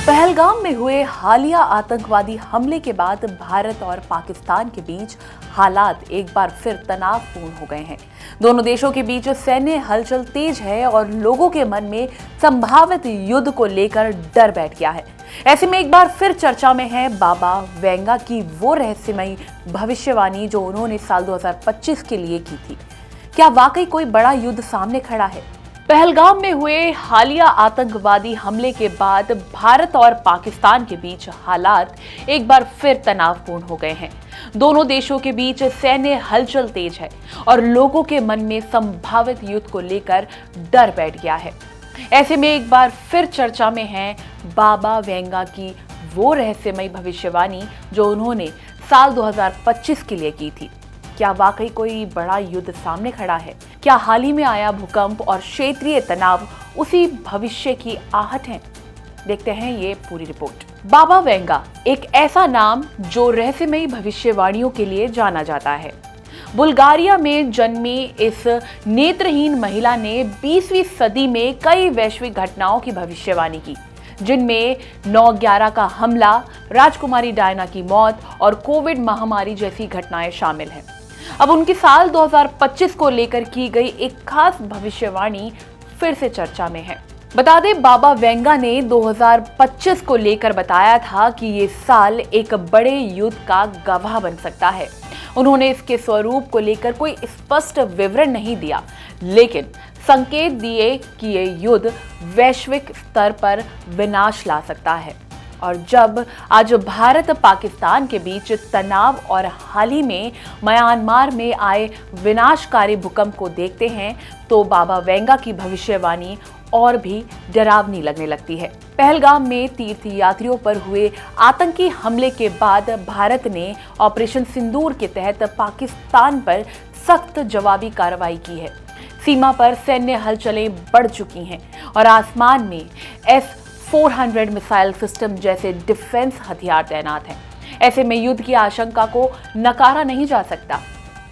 पहलगाम में हुए हालिया आतंकवादी हमले के बाद भारत और पाकिस्तान के बीच हालात एक बार फिर तनावपूर्ण हो गए हैं। दोनों देशों के बीच सैन्य हलचल तेज है और लोगों के मन में संभावित युद्ध को लेकर डर बैठ गया है। ऐसे में एक बार फिर चर्चा में है बाबा वेंगा की वो रहस्यमयी भविष्यवाणी जो उन्होंने साल 2025 के लिए की थी। क्या वाकई कोई बड़ा युद्ध सामने खड़ा है? पहलगाम में हुए हालिया आतंकवादी हमले के बाद भारत और पाकिस्तान के बीच हालात एक बार फिर तनावपूर्ण हो गए हैं। दोनों देशों के बीच सैन्य हलचल तेज है और लोगों के मन में संभावित युद्ध को लेकर डर बैठ गया है। ऐसे में एक बार फिर चर्चा में है बाबा वेंगा की वो रहस्यमयी भविष्यवाणी जो उन्होंने साल 2025 के लिए की थी। क्या वाकई कोई बड़ा युद्ध सामने खड़ा है? क्या हाल ही में आया भूकंप और क्षेत्रीय तनाव उसी भविष्य की आहट हैं? देखते हैं ये पूरी रिपोर्ट। बाबा वेंगा एक ऐसा नाम जो रहस्यमयी भविष्यवाणियों के लिए जाना जाता है। बुल्गारिया में जन्मी इस नेत्रहीन महिला ने 20वीं सदी में कई वैश्विक घटनाओं की भविष्यवाणी की, जिनमें 9/11 का हमला, राजकुमारी डायना की मौत और कोविड महामारी जैसी घटनाएं शामिल हैं। अब उनकी साल 2025 को लेकर की गई एक खास भविष्यवाणी फिर से चर्चा में है। बता दें, बाबा वेंगा ने 2025 को लेकर बताया था कि ये साल एक बड़े युद्ध का गवाह बन सकता है। उन्होंने इसके स्वरूप को लेकर कोई स्पष्ट विवरण नहीं दिया, लेकिन संकेत दिए कि ये युद्ध वैश्विक स्तर पर विनाश ला सकता है। और जब आज भारत पाकिस्तान के बीच तनाव और हाल ही में म्यांमार में आए विनाशकारी भूकंप को देखते हैं तो बाबा वेंगा की भविष्यवाणी और भी डरावनी लगने लगती है। पहलगाम में तीर्थयात्रियों पर हुए आतंकी हमले के बाद भारत ने ऑपरेशन सिंदूर के तहत पाकिस्तान पर सख्त जवाबी कार्रवाई की है। सीमा पर सैन्य हलचलें बढ़ चुकी हैं और आसमान में S-400 मिसाइल सिस्टम जैसे डिफेंस हथियार तैनात हैं। ऐसे में युद्ध की आशंका को नकारा नहीं जा सकता।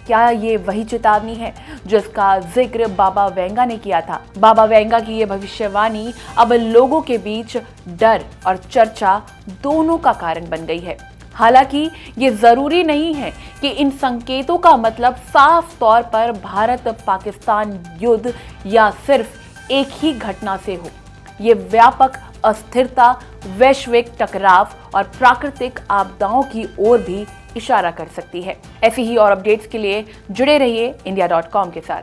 क्या ये वही चेतावनी है जिसका जिक्र बाबा वेंगा ने किया था? बाबा वेंगा की ये भविष्यवाणी अब लोगों के बीच डर और चर्चा दोनों का कारण बन गई है। हालांकि ये जरूरी नहीं है कि इन संकेतों का मतलब साफ तौर पर भारत पाकिस्तान युद्ध या सिर्फ एक ही घटना से हो। ये व्यापक अस्थिरता, वैश्विक टकराव और प्राकृतिक आपदाओं की ओर भी इशारा कर सकती है। ऐसी ही और अपडेट्स के लिए जुड़े रहिए India.com के साथ।